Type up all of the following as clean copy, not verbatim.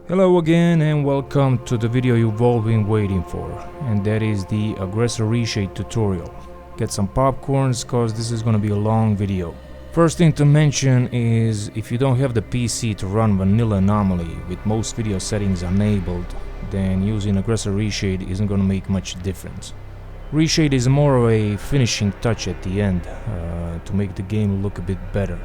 Hello again and welcome to the video you've all been waiting for, and that is the Aggressor ReShade tutorial. Get some popcorns cause this is gonna be a long video. First thing to mention is if you don't have the PC to run vanilla Anomaly with most video settings enabled, then using Aggressor ReShade isn't gonna make much difference. ReShade is more of a finishing touch at the end to make the game look a bit better.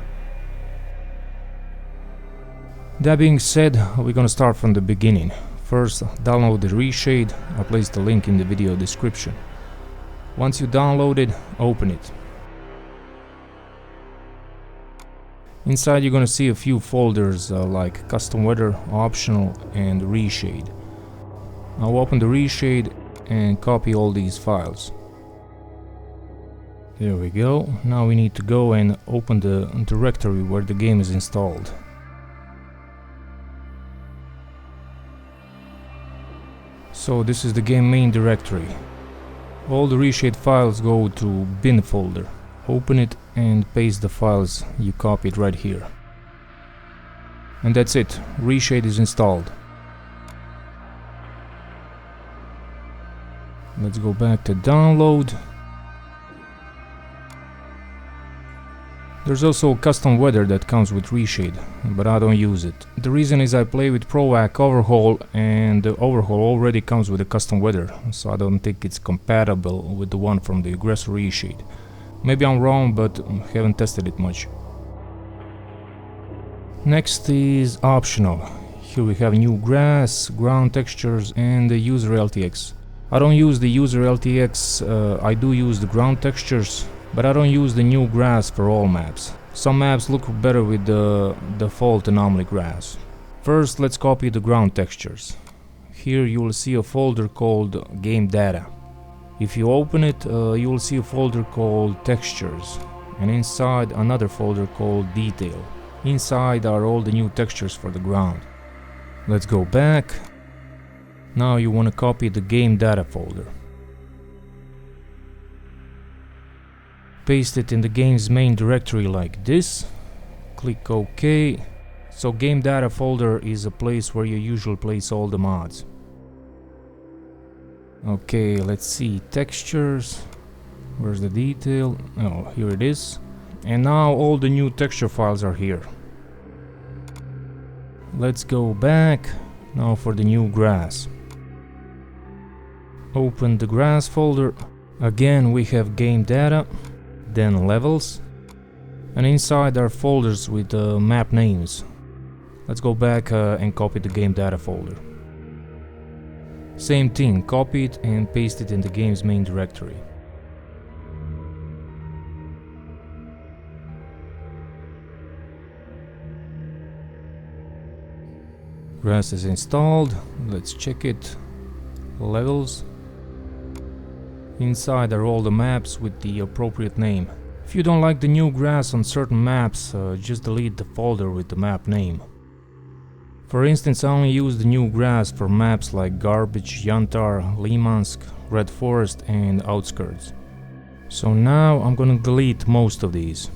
That being said, we're gonna start from the beginning. First, download the ReShade. I placed the link in the video description. Once you download it, open it. Inside you're gonna see a few folders like Custom Weather, Optional and ReShade. Now open the ReShade and copy all these files. There we go. Now we need to go and open the directory where the game is installed. So this is the game main directory. All the ReShade files go to bin folder. Open it and paste the files you copied right here. And that's it, ReShade is installed. Let's go back to download. There's also custom weather that comes with ReShade, but I don't use it. The reason is I play with Provak Overhaul, and the Overhaul already comes with a custom weather, so I don't think it's compatible with the one from the Aggressor ReShade. Maybe I'm wrong, but haven't tested it much. Next is optional. Here we have new grass, ground textures and the user LTX. I don't use the user LTX, I do use the ground textures, but I don't use the new grass for all maps. Some maps look better with the default anomaly grass. First, let's copy the ground textures. Here you will see a folder called Game Data. If you open it, you will see a folder called Textures, and inside another folder called Detail. Inside are all the new textures for the ground. Let's go back. Now you want to copy the Game Data folder. Paste it in the game's main directory like this. Click OK. So Game Data folder is a place where you usually place all the mods. Okay, let's see textures. Where's the detail? Oh, here it is. And now all the new texture files are here. Let's go back. Now for the new grass. Open the grass folder. Again we have Game Data. Then levels, and inside are folders with map names. Let's go back and copy the game data folder. Same thing, copy it and paste it in the game's main directory. Grass is installed, let's check it. Levels. Inside are all the maps with the appropriate name. If you don't like the new grass on certain maps, just delete the folder with the map name. For instance, I only use the new grass for maps like Garbage, Yantar, Limansk, Red Forest and Outskirts. So now I'm gonna delete most of these.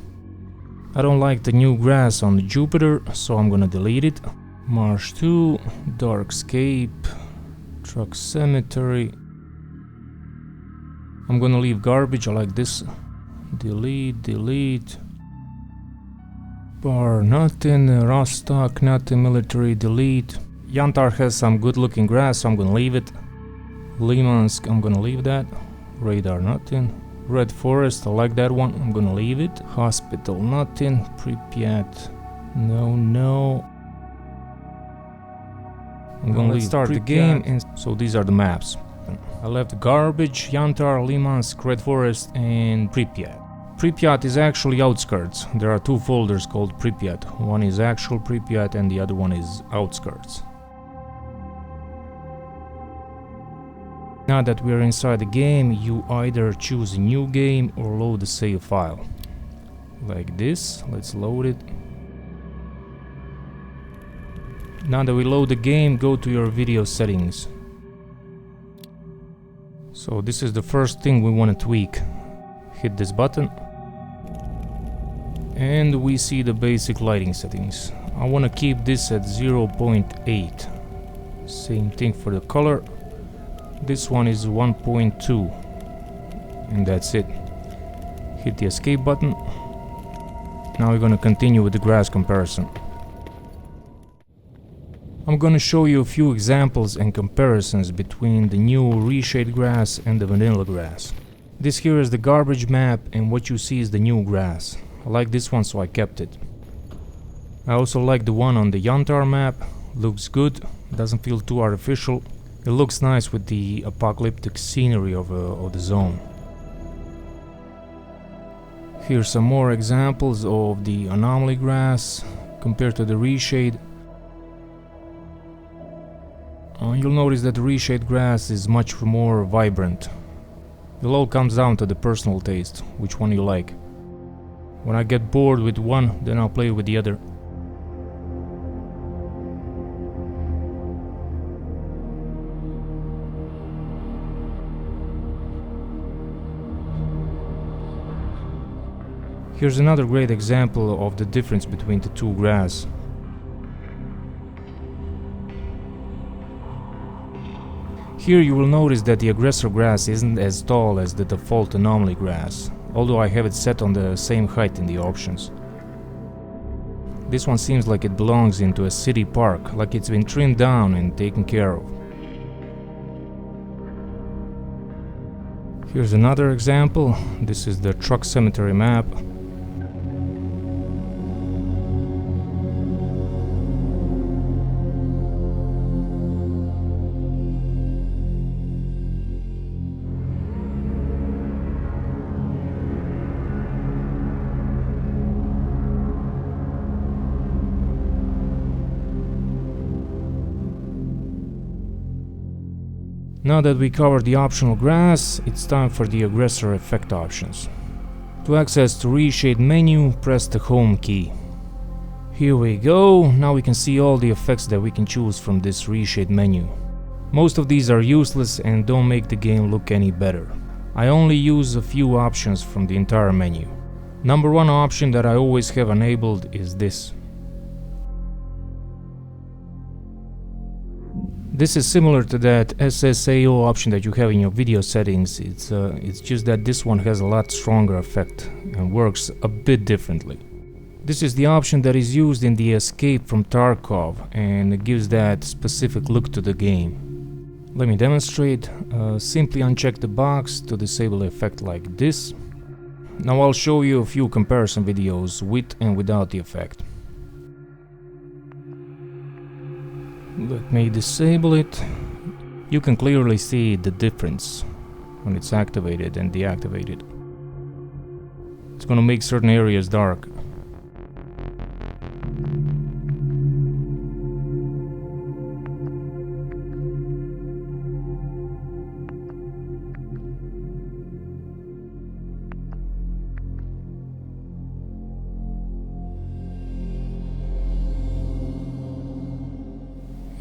I don't like the new grass on the Jupiter, so I'm gonna delete it. Marsh 2, Darkscape, Truck Cemetery. I'm gonna leave garbage, I like this. Delete, delete. Bar, nothing. Rostock, nothing. Military, delete. Yantar has some good looking grass, so I'm gonna leave it. Limansk, I'm gonna leave that. Radar, nothing. Red Forest, I like that one, I'm gonna leave it. Hospital, nothing. Pripyat, no. I'm gonna start the game, and so these are the maps. I left Garbage, Yantar, Limansk, Red Forest and Pripyat. Pripyat is actually Outskirts. There are two folders called Pripyat. One is actual Pripyat and the other one is Outskirts. Now that we are inside the game, you either choose a new game or load the save file. Like this, let's load it. Now that we load the game, go to your video settings. So this is the first thing we want to tweak. Hit this button. And we see the basic lighting settings. I want to keep this at 0.8. Same thing for the color. This one is 1.2, and that's it. Hit the escape button. Now we're gonna continue with the grass comparison. I'm gonna show you a few examples and comparisons between the new ReShade grass and the vanilla grass. This here is the garbage map, and what you see is the new grass. I like this one, so I kept it. I also like the one on the Yantar map. Looks good, doesn't feel too artificial. It looks nice with the apocalyptic scenery of the zone. Here's some more examples of the anomaly grass compared to the ReShade. You'll notice that the ReShade grass is much more vibrant. It all comes down to the personal taste, which one you like. When I get bored with one, then I'll play with the other. Here's another great example of the difference between the two grass. Here you will notice that the Aggressor grass isn't as tall as the default anomaly grass, although I have it set on the same height in the options. This one seems like it belongs into a city park, like it's been trimmed down and taken care of. Here's another example. This is the truck cemetery map. Now that we covered the optional grass, it's time for the Aggressor effect options. To access the ReShade menu, press the home key. Here we go, now we can see all the effects that we can choose from this ReShade menu. Most of these are useless and don't make the game look any better. I only use a few options from the entire menu. Number one option that I always have enabled is this. This is similar to that SSAO option that you have in your video settings. It's just that this one has a lot stronger effect and works a bit differently. This is the option that is used in the Escape from Tarkov, and it gives that specific look to the game. Let me demonstrate. Simply uncheck the box to disable the effect like this. Now I'll show you a few comparison videos with and without the effect. Let me disable it. You can clearly see the difference when it's activated and deactivated. It's gonna make certain areas dark.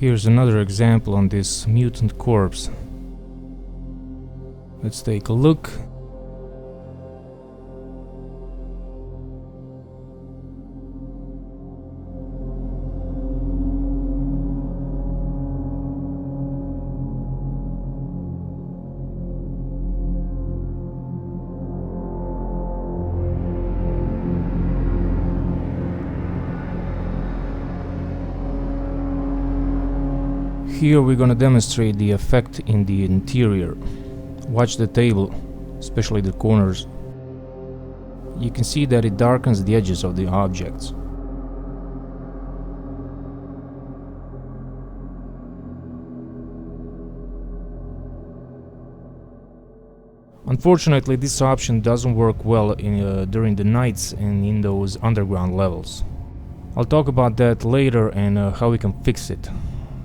Here's another example on this mutant corpse. Let's take a look. Here we're gonna demonstrate the effect in the interior. Watch the table, especially the corners. You can see that it darkens the edges of the objects. Unfortunately, this option doesn't work well during the nights and in those underground levels. I'll talk about that later and how we can fix it.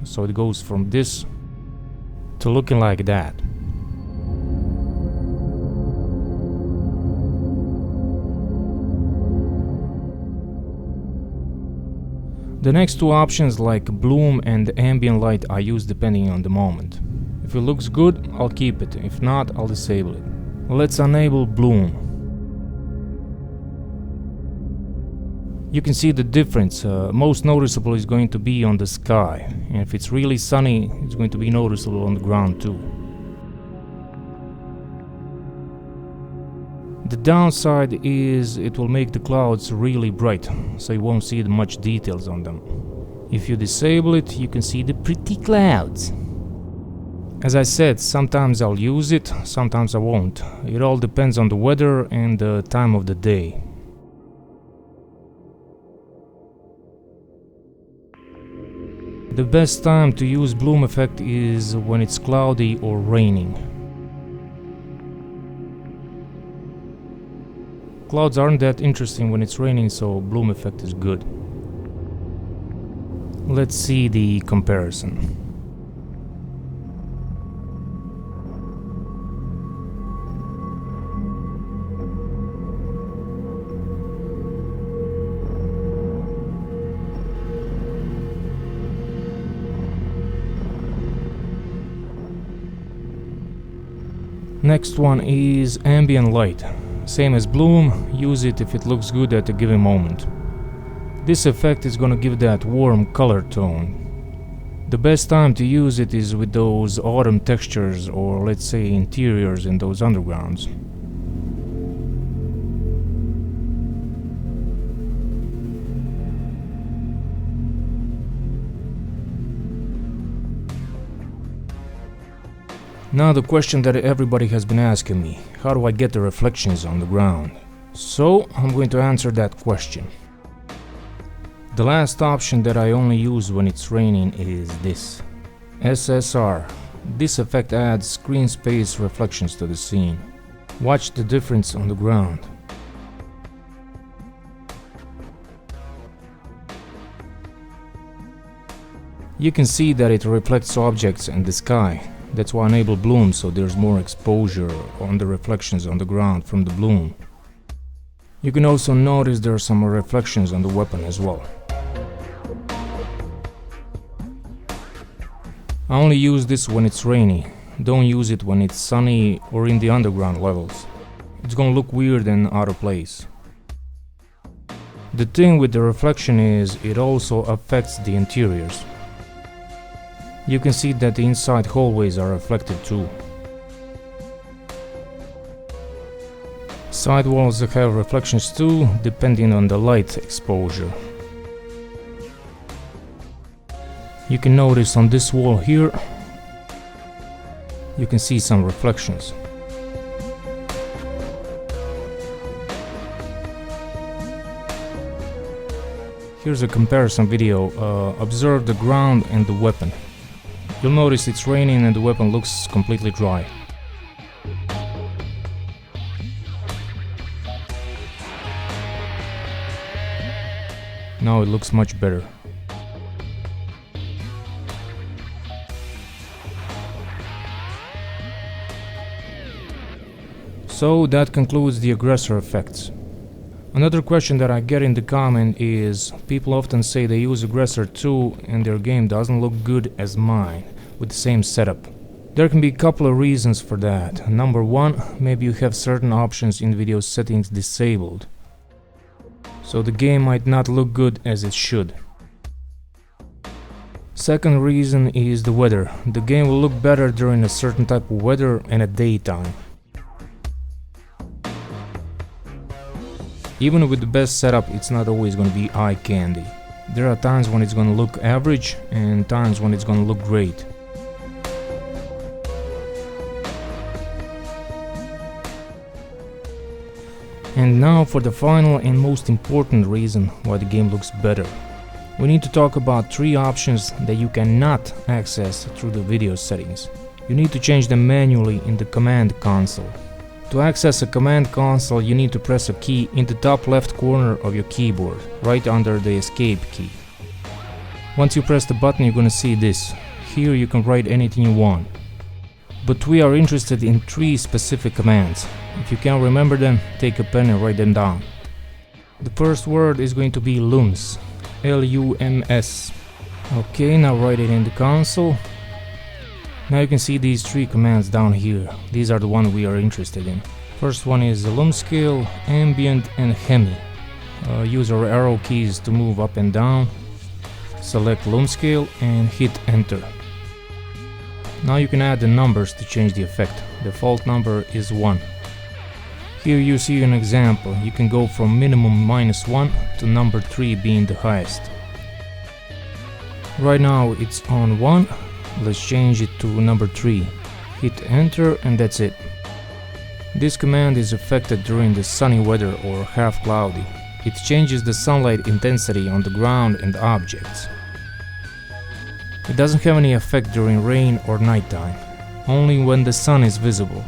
So it goes from this to looking like that. The next two options, like bloom and ambient light, I use depending on the moment. If it looks good, I'll keep it. If not, I'll disable it. Let's enable bloom. You can see the difference. Most noticeable is going to be on the sky, and if it's really sunny, it's going to be noticeable on the ground too. The downside is it will make the clouds really bright, so you won't see much details on them. If you disable it, you can see the pretty clouds. As I said, sometimes I'll use it, sometimes I won't. It all depends on the weather and the time of the day. The best time to use bloom effect is when it's cloudy or raining. Clouds aren't that interesting when it's raining, so bloom effect is good. Let's see the comparison. Next one is ambient light. Same as bloom, use it if it looks good at a given moment. This effect is gonna give that warm color tone. The best time to use it is with those autumn textures, or let's say interiors in those undergrounds. Now the question that everybody has been asking me, how do I get the reflections on the ground? So I'm going to answer that question. The last option that I only use when it's raining is this. SSR. This effect adds screen space reflections to the scene. Watch the difference on the ground. You can see that it reflects objects in the sky. That's why I enable bloom, so there's more exposure on the reflections on the ground from the bloom. You can also notice there are some reflections on the weapon as well. I only use this when it's rainy. Don't use it when it's sunny or in the underground levels. It's gonna look weird and out of place. The thing with the reflection is it also affects the interiors. You can see that the inside hallways are reflected too. Side walls have reflections too, depending on the light exposure. You can notice on this wall here, you can see some reflections. Here's a comparison video. Observe the ground and the weapon. You'll notice it's raining and the weapon looks completely dry. Now it looks much better. So that concludes the aggressor effects. Another question that I get in the comment is, people often say they use Aggressor 2 and their game doesn't look good as mine, with the same setup. There can be a couple of reasons for that. Number one, maybe you have certain options in video settings disabled, so the game might not look good as it should. Second reason is the weather. The game will look better during a certain type of weather and at daytime. Even with the best setup, it's not always going to be eye candy. There are times when it's going to look average and times when it's going to look great. And now for the final and most important reason why the game looks better. We need to talk about 3 options that you cannot access through the video settings. You need to change them manually in the command console. To access a command console, you need to press a key in the top left corner of your keyboard, right under the escape key. Once you press the button, you're gonna see this. Here you can write anything you want. But we are interested in 3 specific commands. If you can't remember them, take a pen and write them down. The first word is going to be lums. L-U-M-S. Okay, now write it in the console. Now you can see these 3 commands down here. These are the ones we are interested in. First one is lum scale, ambient and hemi. Use our arrow keys to move up and down. Select loom scale and hit enter. Now you can add the numbers to change the effect. Default number is 1. Here you see an example. You can go from minimum -1 to number 3 being the highest. Right now it's on 1. Let's change it to number 3. Hit enter and that's it. This command is affected during the sunny weather or half cloudy. It changes the sunlight intensity on the ground and objects. It doesn't have any effect during rain or nighttime, only when the sun is visible.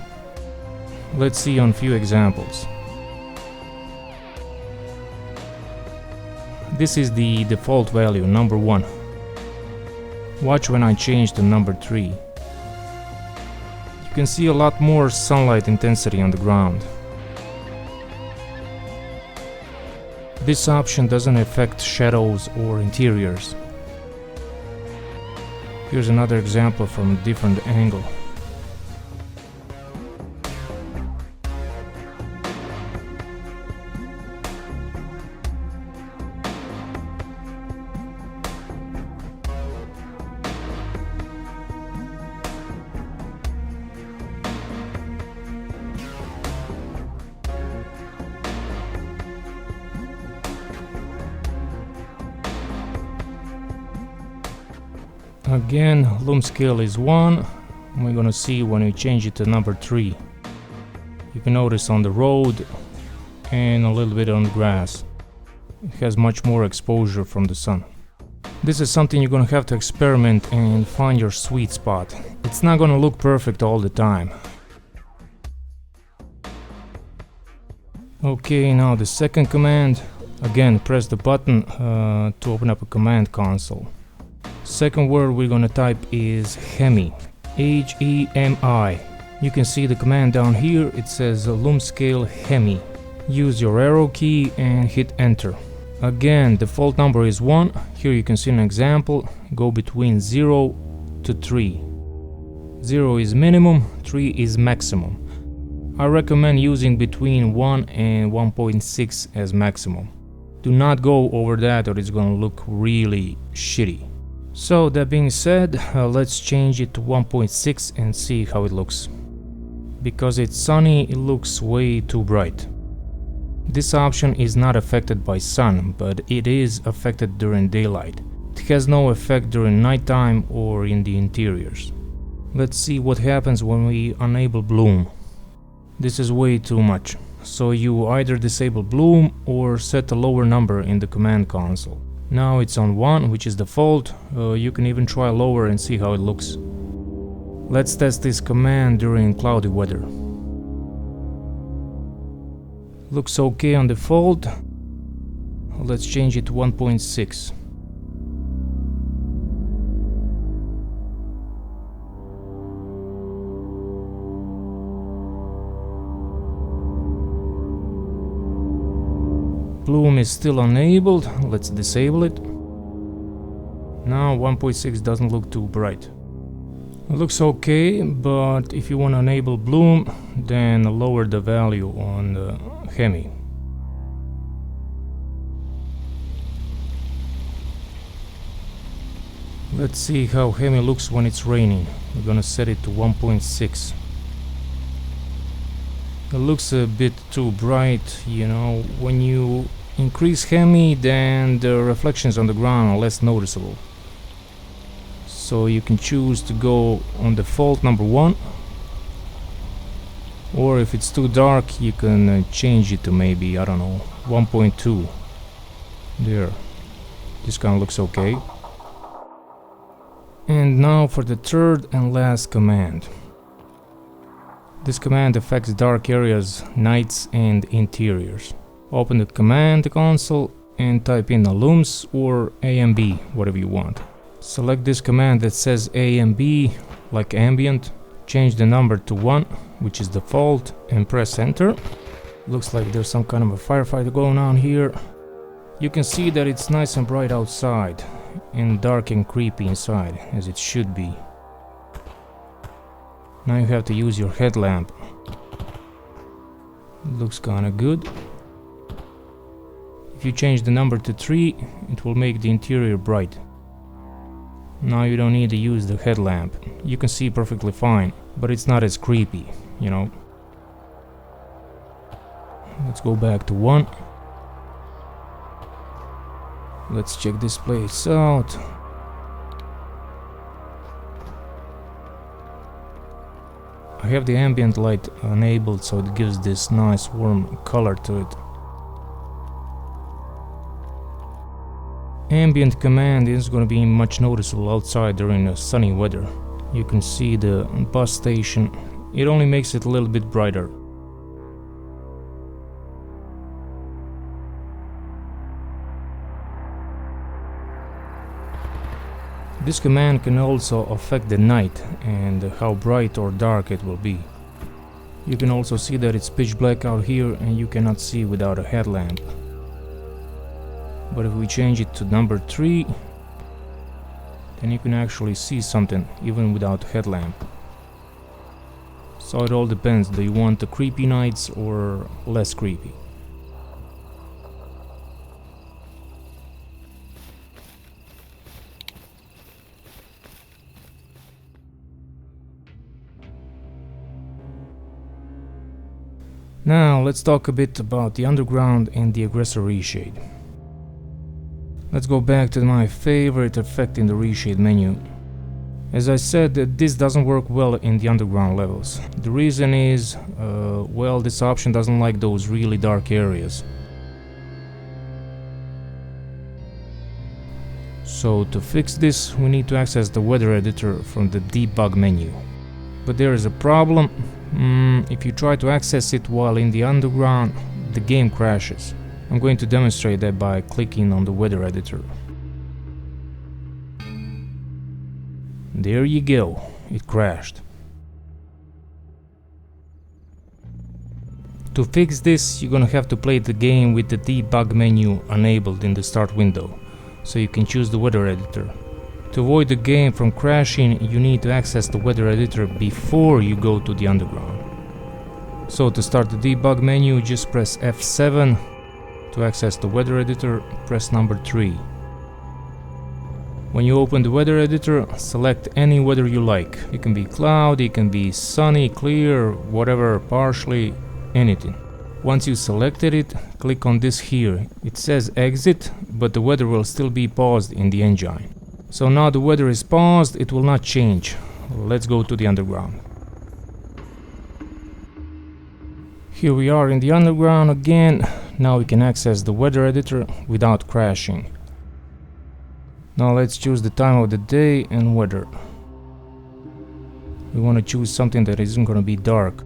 Let's see on few examples. This is the default value, number 1. Watch when I change to number 3. You can see a lot more sunlight intensity on the ground. This option doesn't affect shadows or interiors. Here's another example from a different angle. Again, loom scale is 1. We're gonna see when we change it to number 3. You can notice on the road and a little bit on the grass. It has much more exposure from the sun. This is something you're gonna have to experiment and find your sweet spot. It's not gonna look perfect all the time. Okay, now the second command. Again, press the button to open up a command console. Second word we're gonna type is Hemi. H-E-M-I. You can see the command down here. It says loom scale Hemi. Use your arrow key and hit enter. Again, default number is 1. Here you can see an example. Go between 0 to 3. 0 is minimum, 3 is maximum. I recommend using between 1 and 1.6 as maximum. Do not go over that or it's gonna look really shitty. So that being said, let's change it to 1.6 and see how it looks. Because it's sunny, it looks way too bright. This option is not affected by sun, but it is affected during daylight. It has no effect during nighttime or in the interiors. Let's see what happens when we enable bloom. This is way too much. So you either disable bloom or set a lower number in the command console. Now it's on 1, which is default. You can even try lower and see how it looks. Let's test this command during cloudy weather. Looks okay on default. Let's change it to 1.6. Bloom is still enabled. Let's disable it. Now 1.6 doesn't look too bright. It looks okay, but if you want to enable bloom, then lower the value on the Hemi. Let's see how Hemi looks when it's raining. We're gonna set it to 1.6. It looks a bit too bright, you know. When you increase Hemi, then the reflections on the ground are less noticeable. So you can choose to go on default number 1, or if it's too dark you can change it to maybe, I don't know, 1.2. There, this kind of looks okay. And now for the third and last command. This command affects dark areas, nights and interiors. Open the command console and type in looms or AMB, whatever you want. Select this command that says AMB, like ambient. Change the number to 1, which is default, and press enter. Looks like there's some kind of a firefight going on here. You can see that it's nice and bright outside and dark and creepy inside, as it should be. Now you have to use your headlamp. Looks kinda good. If you change the number to 3, it will make the interior bright. Now you don't need to use the headlamp. You can see perfectly fine, but it's not as creepy, you know. Let's go back to 1. Let's check this place out. I have the ambient light enabled, so it gives this nice warm color to it. Ambient command is going to be much noticeable outside during sunny weather. You can see the bus station. It only makes it a little bit brighter. This command can also affect the night and how bright or dark it will be. You can also see that it's pitch black out here and you cannot see without a headlamp. But if we change it to number 3, then you can actually see something even without a headlamp. So it all depends, do you want the creepy nights or less creepy? Now let's talk a bit about the underground and the Aggressor ReShade. Let's go back to my favorite effect in the ReShade menu. As I said, this doesn't work well in the underground levels. The reason is, well, this option doesn't like those really dark areas. So to fix this, we need to access the weather editor from the debug menu. But there is a problem. If you try to access it while in the underground, the game crashes. I'm going to demonstrate that by clicking on the weather editor. There you go, it crashed. To fix this, you're gonna have to play the game with the debug menu enabled in the start window, so you can choose the weather editor. To avoid the game from crashing, you need to access the weather editor before you go to the underground. So to start the debug menu, just press F7. To access the weather editor, press number 3. When you open the weather editor, select any weather you like. It can be cloudy, it can be sunny, clear, whatever, partially, anything. Once you selected it, click on this here. It says exit, but the weather will still be paused in the engine. So now the weather is paused, it will not change. Let's go to the underground. Here we are in the underground again. Now we can access the weather editor without crashing. Now let's choose the time of the day and weather. We want to choose something that isn't going to be dark.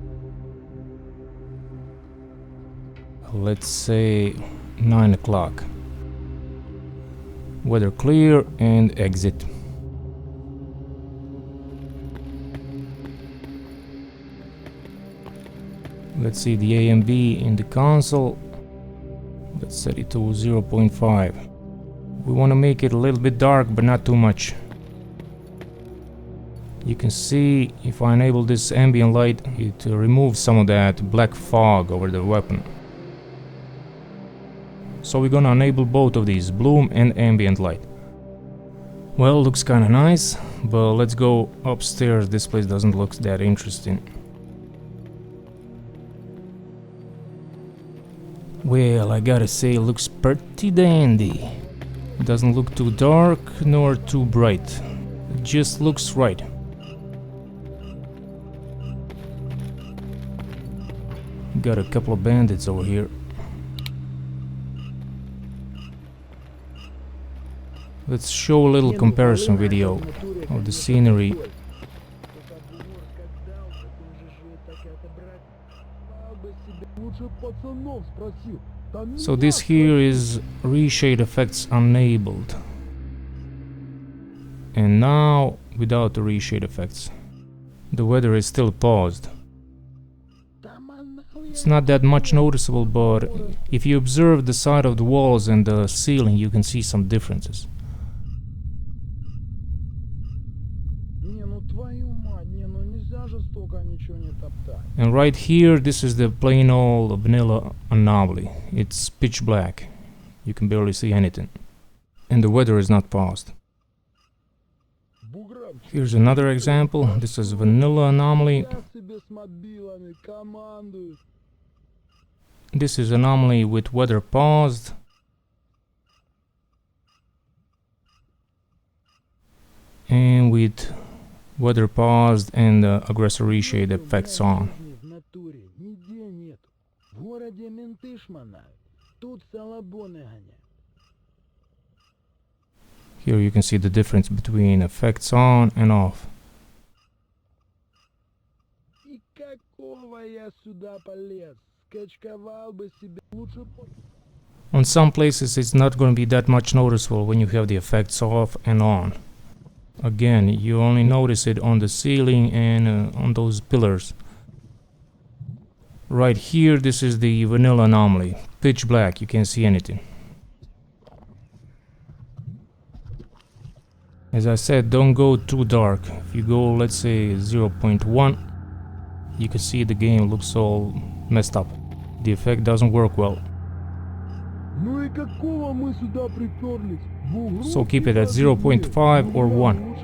Let's say 9 o'clock. Weather clear and exit. Let's see the A and B in the console. Let's set it to 0.5. We want to make it a little bit dark, but not too much. You can see if I enable this ambient light, it removes some of that black fog over the weapon. So we're gonna enable both of these, bloom and ambient light. Well, looks kinda nice, but let's go upstairs. This place doesn't look that interesting. Well, I gotta say, it looks pretty dandy. It doesn't look too dark nor too bright. It just looks right. Got a couple of bandits over here. Let's show a little comparison video of the scenery. So this here is ReShade effects enabled. And now without the ReShade effects. The weather is still paused. It's not that much noticeable, but if you observe the side of the walls and the ceiling, you can see some differences. And right here, this is the plain old vanilla anomaly. It's pitch black. You can barely see anything. And the weather is not paused. Here's another example. This is Vanilla Anomaly. This is Anomaly with weather paused. And with weather paused and Aggressor ReShade effects on. Here you can see the difference between effects on and off. On some places it's not going to be that much noticeable when you have the effects off and on. Again, you only notice it on the ceiling and on those pillars. Right here, this is the Vanilla Anomaly. Pitch black, you can't see anything. As I said, don't go too dark. If you go, let's say, 0.1, you can see the game looks all messed up. The effect doesn't work well. So keep it at 0.5 or 1.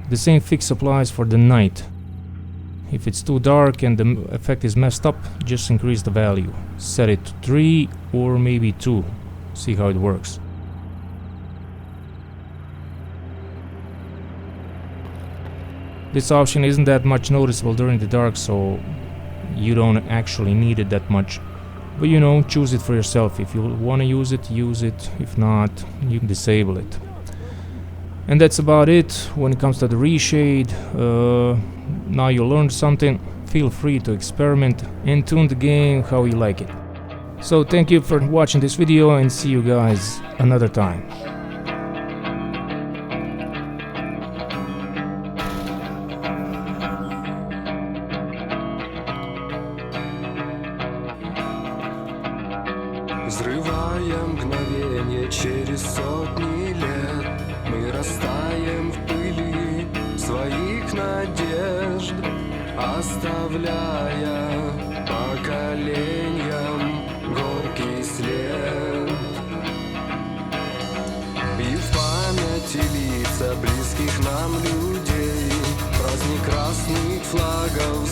The same fix applies for the night. If it's too dark and the effect is messed up, just increase the value. Set it to 3 or maybe 2. See how it works. This option isn't that much noticeable during the dark, so you don't actually need it that much. But you know, choose it for yourself. If you want to use it, use it. If not, you can disable it. And that's about it when it comes to the reshade. Now you learned something. Feel free to experiment and tune the game how you like it. So thank you for watching this video and see you guys another time. Взрывая мгновенье через сотни лет, мы растаем в пыли своих надежд, оставляя поколениям горький след. И в памяти лица близких нам людей, праздник красных флагов,